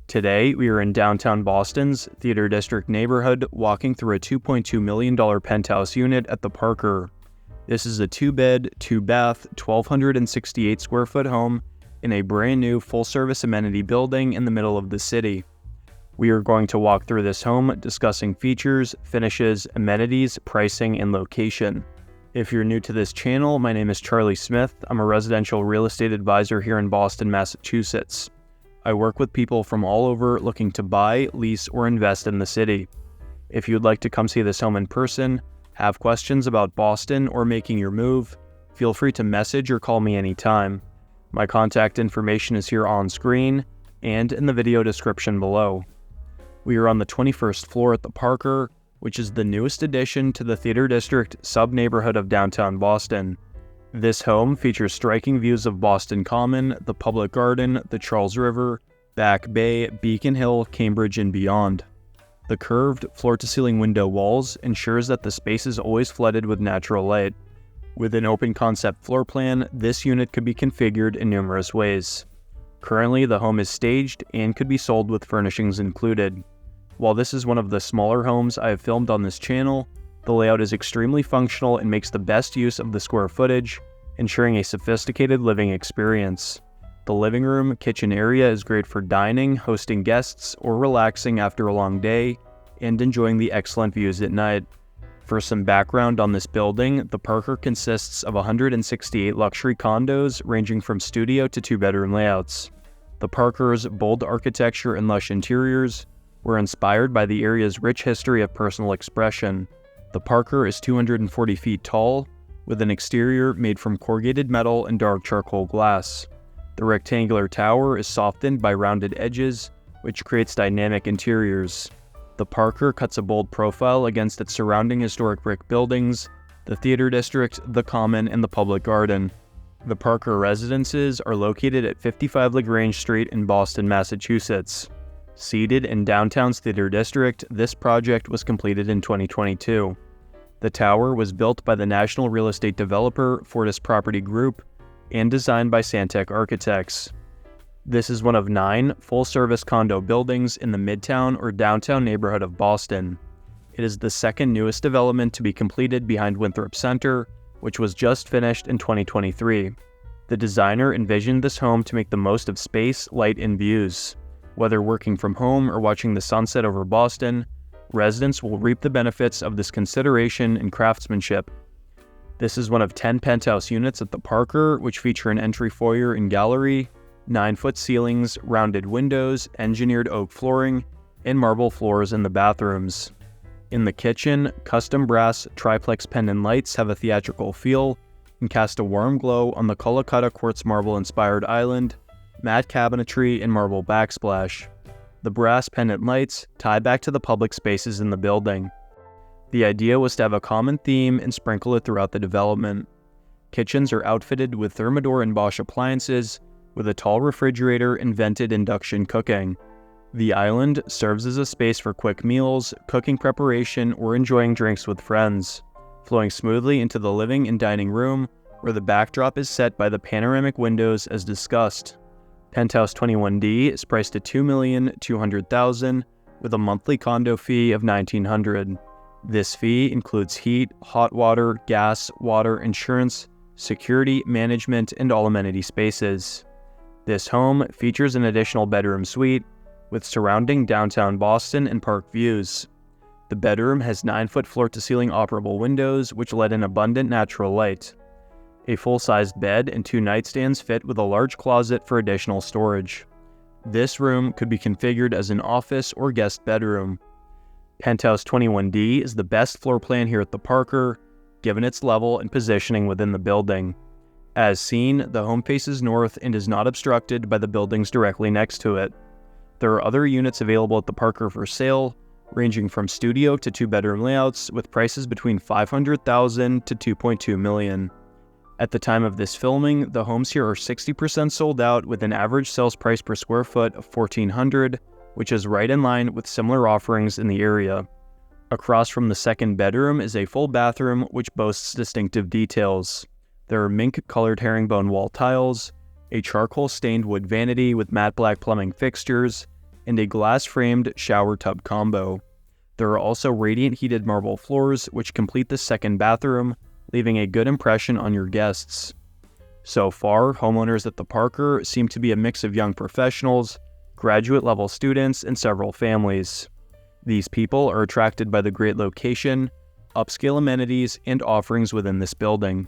Today, we are in downtown Boston's Theater District neighborhood, walking through a $2.2 million penthouse unit at the Parker. This is a 2-bed, 2-bath, 1,268 square foot home in a brand new full-service amenity building in the middle of the city. We are going to walk through this home, discussing features, finishes, amenities, pricing, and location. If you're new to this channel, my name is Charlie Smith. I'm a residential real estate advisor here in Boston, Massachusetts. I work with people from all over looking to buy, lease, or invest in the city. If you'd like to come see this home in person, have questions about Boston or making your move, feel free to message or call me anytime. My contact information is here on screen and in the video description below. We are on the 21st floor at the Parker, which is the newest addition to the Theater District sub-neighborhood of downtown Boston. This home features striking views of Boston Common, the Public Garden, the Charles River, Back Bay, Beacon Hill, Cambridge, and beyond. The curved floor-to-ceiling window walls ensures that the space is always flooded with natural light. With an open concept floor plan, this unit could be configured in numerous ways. Currently, the home is staged and could be sold with furnishings included. While this is one of the smaller homes I have filmed on this channel, the layout is extremely functional and makes the best use of the square footage, ensuring a sophisticated living experience. The living room kitchen area is great for dining, hosting guests, or relaxing after a long day, and enjoying the excellent views at night. For some background on this building, the Parker consists of 168 luxury condos ranging from studio to 2-bedroom layouts. The Parker's bold architecture and lush interiors were inspired by the area's rich history of personal expression. The Parker is 240 feet tall, with an exterior made from corrugated metal and dark charcoal glass. The rectangular tower is softened by rounded edges, which creates dynamic interiors. The Parker cuts a bold profile against its surrounding historic brick buildings, the Theater District, the Common, and the Public Garden. The Parker residences are located at 55 Lagrange Street in Boston, Massachusetts. Seated in downtown's Theater District, this project was completed in 2022. The tower was built by the national real estate developer Fortis Property Group and designed by Santec Architects. This is one of 9 full-service condo buildings in the Midtown or downtown neighborhood of Boston. It is the second newest development to be completed behind Winthrop Center, which was just finished in 2023. The designer envisioned this home to make the most of space, light, and views. Whether working from home or watching the sunset over Boston, residents will reap the benefits of this consideration and craftsmanship. This is one of 10 penthouse units at the Parker, which feature an entry foyer and gallery, 9-foot ceilings, rounded windows, engineered oak flooring, and marble floors in the bathrooms. In the kitchen, custom brass triplex pendant lights have a theatrical feel and cast a warm glow on the Colacutta quartz marble-inspired island, matte cabinetry, and marble backsplash. The brass pendant lights tie back to the public spaces in the building. The idea was to have a common theme and sprinkle it throughout the development. Kitchens are outfitted with Thermador and Bosch appliances, with a tall refrigerator and vented induction cooking. The island serves as a space for quick meals, cooking preparation, or enjoying drinks with friends, flowing smoothly into the living and dining room, where the backdrop is set by the panoramic windows as discussed. Penthouse 21D is priced at $2,200,000 with a monthly condo fee of $1,900. This fee includes heat, hot water, gas, water, insurance, security, management, and all amenity spaces. This home features an additional bedroom suite with surrounding downtown Boston and park views. The bedroom has 9-foot floor-to-ceiling operable windows which let in abundant natural light. A full-sized bed and 2 nightstands fit with a large closet for additional storage. This room could be configured as an office or guest bedroom. Penthouse 21D is the best floor plan here at the Parker, given its level and positioning within the building. As seen, the home faces north and is not obstructed by the buildings directly next to it. There are other units available at the Parker for sale, ranging from studio to 2-bedroom layouts with prices between $500,000 to $2.2 million. At the time of this filming, the homes here are 60% sold out with an average sales price per square foot of $1,400, which is right in line with similar offerings in the area. Across from the second bedroom is a full bathroom which boasts distinctive details. There are mink-colored herringbone wall tiles, a charcoal-stained wood vanity with matte black plumbing fixtures, and a glass-framed shower tub combo. There are also radiant heated marble floors which complete the second bathroom, leaving a good impression on your guests. So far, homeowners at the Parker seem to be a mix of young professionals, graduate-level students, and several families. These people are attracted by the great location, upscale amenities, and offerings within this building.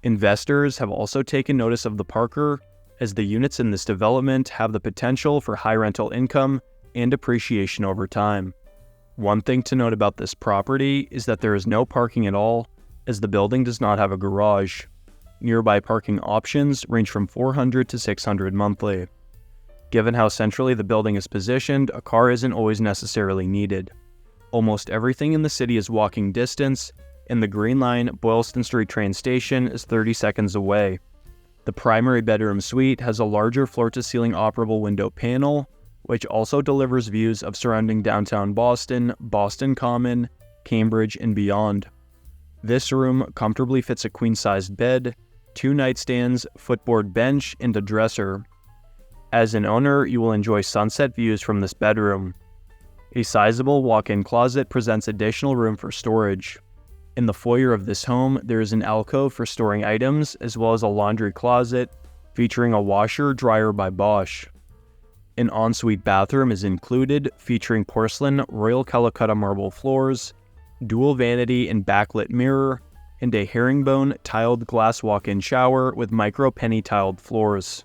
Investors have also taken notice of the Parker, as the units in this development have the potential for high rental income and appreciation over time. One thing to note about this property is that there is no parking at all, as the building does not have a garage. Nearby parking options range from $400 to $600 monthly. Given how centrally the building is positioned, a car isn't always necessarily needed. Almost everything in the city is walking distance, and the Green Line Boylston Street train station is 30 seconds away. The primary bedroom suite has a larger floor-to-ceiling operable window panel, which also delivers views of surrounding downtown Boston, Boston Common, Cambridge, and beyond. This room comfortably fits a queen-sized bed, 2 nightstands, footboard bench, and a dresser. As an owner, you will enjoy sunset views from this bedroom. A sizable walk-in closet presents additional room for storage. In the foyer of this home, there is an alcove for storing items, as well as a laundry closet, featuring a washer-dryer by Bosch. An ensuite bathroom is included, featuring porcelain Royal Calcutta marble floors, dual vanity and backlit mirror, and a herringbone tiled glass walk-in shower with micro penny tiled floors.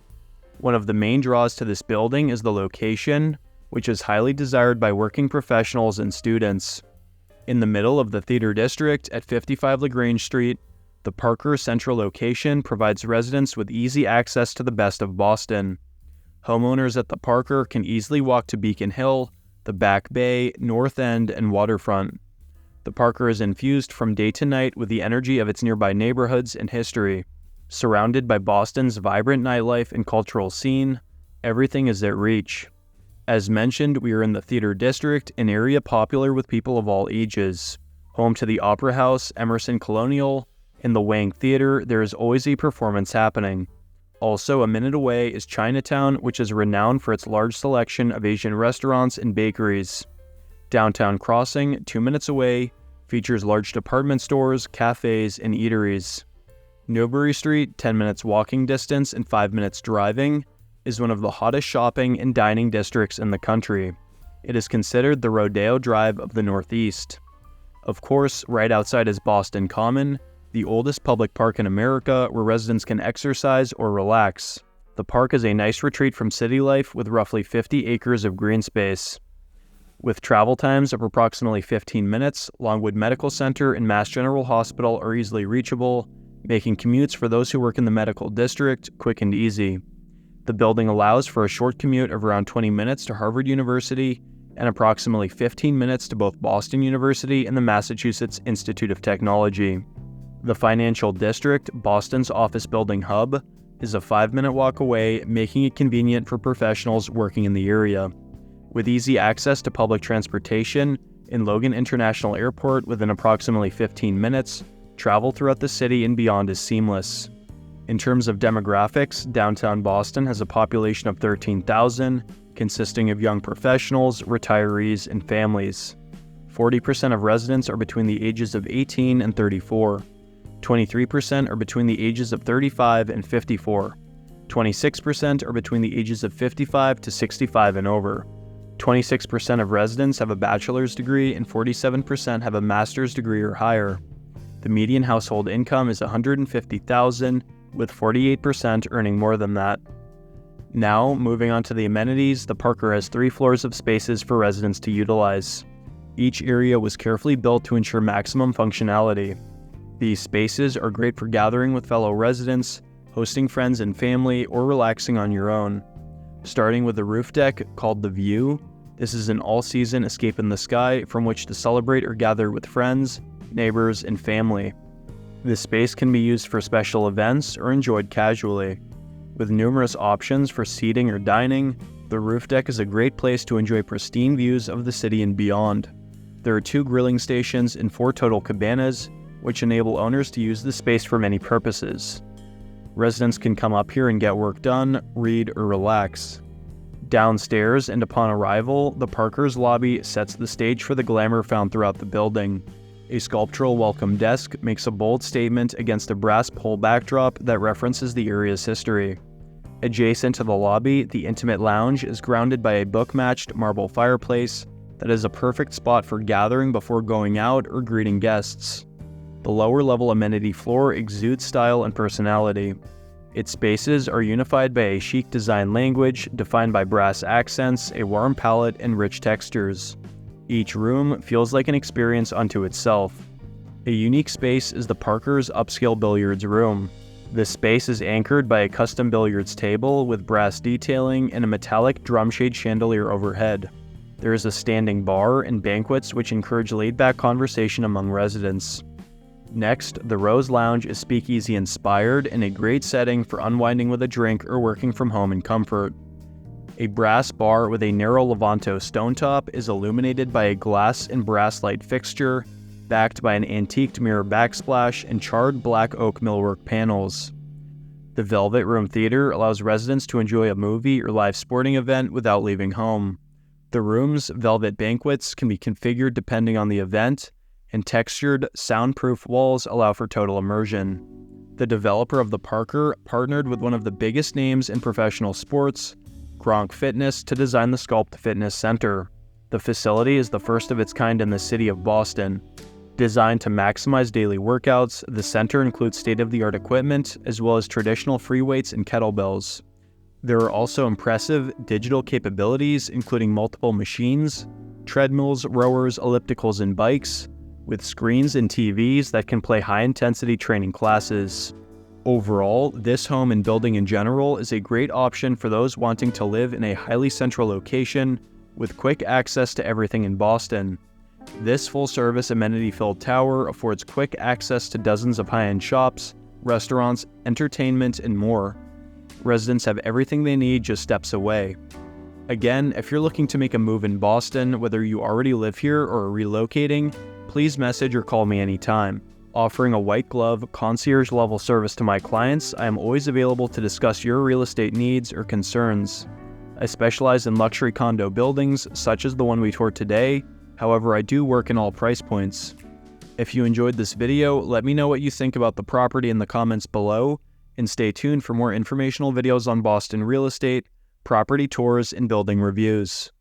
One of the main draws to this building is the location, which is highly desired by working professionals and students. In the middle of the Theater District at 55 Lagrange Street, the Parker central location provides residents with easy access to the best of Boston. Homeowners at the Parker can easily walk to Beacon Hill, the Back Bay, North End, and Waterfront. The Parker is infused from day to night with the energy of its nearby neighborhoods and history. Surrounded by Boston's vibrant nightlife and cultural scene, everything is at reach. As mentioned, we are in the Theater District, an area popular with people of all ages. Home to the Opera House, Emerson Colonial, and the Wang Theater, there is always a performance happening. Also, a minute away is Chinatown, which is renowned for its large selection of Asian restaurants and bakeries. Downtown Crossing, 2 minutes away, features large department stores, cafes, and eateries. Newbury Street, 10 minutes walking distance and 5 minutes driving, is one of the hottest shopping and dining districts in the country. It is considered the Rodeo Drive of the Northeast. Of course, right outside is Boston Common, the oldest public park in America where residents can exercise or relax. The park is a nice retreat from city life with roughly 50 acres of green space. With travel times of approximately 15 minutes, Longwood Medical Center and Mass General Hospital are easily reachable, making commutes for those who work in the medical district quick and easy. The building allows for a short commute of around 20 minutes to Harvard University and approximately 15 minutes to both Boston University and the Massachusetts Institute of Technology. The financial district, Boston's office building hub, is a 5-minute walk away, making it convenient for professionals working in the area. With easy access to public transportation in Logan International Airport within approximately 15 minutes, travel throughout the city and beyond is seamless. In terms of demographics, downtown Boston has a population of 13,000, consisting of young professionals, retirees, and families. 40% of residents are between the ages of 18 and 34. 23% are between the ages of 35 and 54. 26% are between the ages of 55 to 65 and over. 26% of residents have a bachelor's degree and 47% have a master's degree or higher. The median household income is $150,000, with 48% earning more than that. Now, moving on to the amenities, the Parker has 3 floors of spaces for residents to utilize. Each area was carefully built to ensure maximum functionality. These spaces are great for gathering with fellow residents, hosting friends and family, or relaxing on your own. Starting with the roof deck called The View, this is an all-season escape in the sky from which to celebrate or gather with friends, neighbors, and family. This space can be used for special events or enjoyed casually. With numerous options for seating or dining, the roof deck is a great place to enjoy pristine views of the city and beyond. There are 2 grilling stations and 4 total cabanas, which enable owners to use the space for many purposes. Residents can come up here and get work done, read, or relax. Downstairs and upon arrival, the Parker's lobby sets the stage for the glamour found throughout the building. A sculptural welcome desk makes a bold statement against a brass pole backdrop that references the area's history. Adjacent to the lobby, the intimate lounge is grounded by a book-matched marble fireplace that is a perfect spot for gathering before going out or greeting guests. The lower-level amenity floor exudes style and personality. Its spaces are unified by a chic design language defined by brass accents, a warm palette, and rich textures. Each room feels like an experience unto itself. A unique space is the Parker's upscale billiards room. This space is anchored by a custom billiards table with brass detailing and a metallic drum-shade chandelier overhead. There is a standing bar and banquets which encourage laid-back conversation among residents. Next, the Rose Lounge is speakeasy-inspired and a great setting for unwinding with a drink or working from home in comfort. A brass bar with a narrow Levanto stovetop is illuminated by a glass and brass light fixture, backed by an antiqued mirror backsplash and charred black oak millwork panels. The Velvet Room Theater allows residents to enjoy a movie or live sporting event without leaving home. The room's velvet banquets can be configured depending on the event, and textured, soundproof walls allow for total immersion. The developer of the Parker partnered with one of the biggest names in professional sports, Gronk Fitness, to design the Sculpt Fitness Center. The facility is the first of its kind in the city of Boston. Designed to maximize daily workouts, the center includes state-of-the-art equipment, as well as traditional free weights and kettlebells. There are also impressive digital capabilities, including multiple machines, treadmills, rowers, ellipticals, and bikes, with screens and TVs that can play high-intensity training classes. Overall, this home and building in general is a great option for those wanting to live in a highly central location with quick access to everything in Boston. This full-service, amenity-filled tower affords quick access to dozens of high-end shops, restaurants, entertainment, and more. Residents have everything they need just steps away. Again, if you're looking to make a move in Boston, whether you already live here or are relocating, please message or call me anytime. Offering a white glove, concierge-level service to my clients, I am always available to discuss your real estate needs or concerns. I specialize in luxury condo buildings, such as the one we toured today. However, I do work in all price points. If you enjoyed this video, let me know what you think about the property in the comments below, and stay tuned for more informational videos on Boston real estate, property tours, and building reviews.